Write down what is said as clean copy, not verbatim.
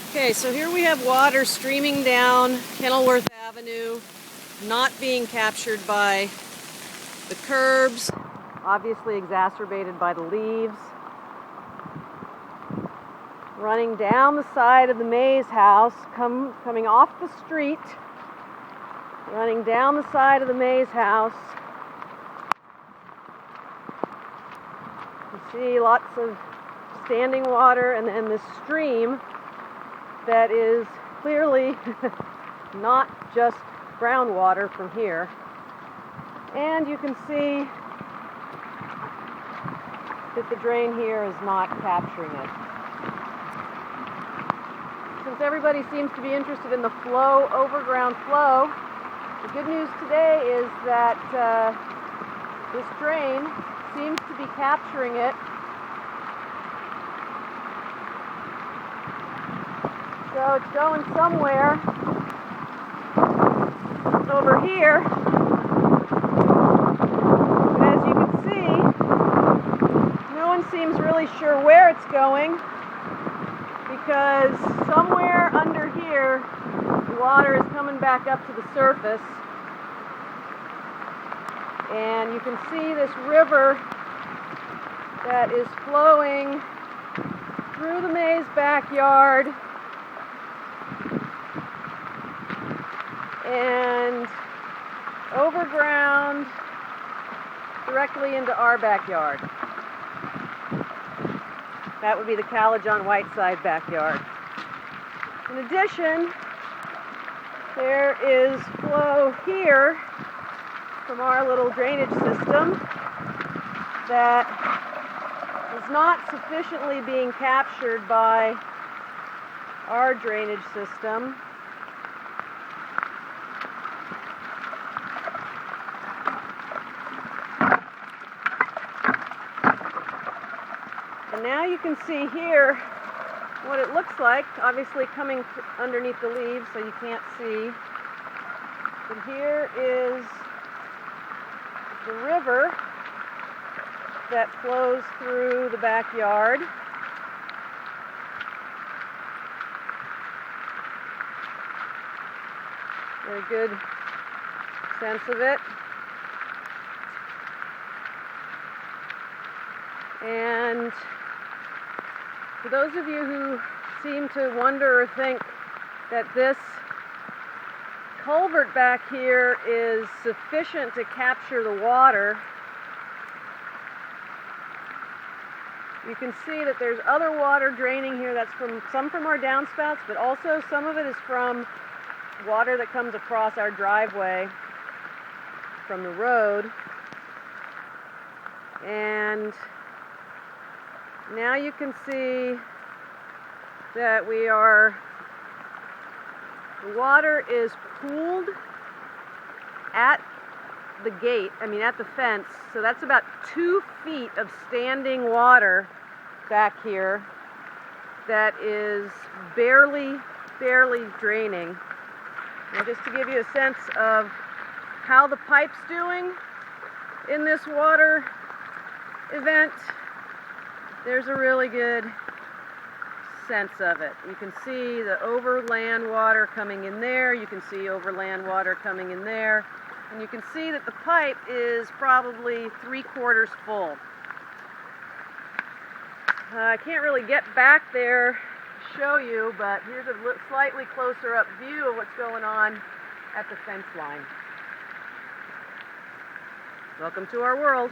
Okay, so here we have water streaming down Kenilworth Avenue, not being captured by the curbs, obviously exacerbated by the leaves. Running down the side of the Mays house, coming off the street, running down the side of the Mays house. You see lots of standing water and then this stream that is clearly not just groundwater from here. And you can see that the drain here is not capturing it. Since everybody seems to be interested in the flow, overground flow, the good news today is that this drain seems to be capturing it. So it's going somewhere over here. But as you can see, no one seems really sure where it's going, because somewhere under here the water is coming back up to the surface. And you can see this river that is flowing through the Mays backyard and overground directly into our backyard. That would be the Calajon Whiteside backyard. In addition, there is flow here from our little drainage system that is not sufficiently being captured by our drainage system. And now you can see here what it looks like, obviously coming underneath the leaves so you can't see. But here is the river that flows through the backyard. Very good sense of it. And for those of you who seem to wonder or think that this culvert back here is sufficient to capture the water, you can see that there's other water draining here. That's some from our downspouts, but also some of it is from water that comes across our driveway from the road. And now you can see that the water is pooled at the gate, at the fence. So that's about 2 feet of standing water back here that is barely draining. And just to give you a sense of how the pipe's doing in this water event, there's a really good sense of it. You can see the overland water coming in there. You can see overland water coming in there. And you can see that the pipe is probably 3/4 full. I can't really get back there to show you, but here's a slightly closer up view of what's going on at the fence line. Welcome to our world.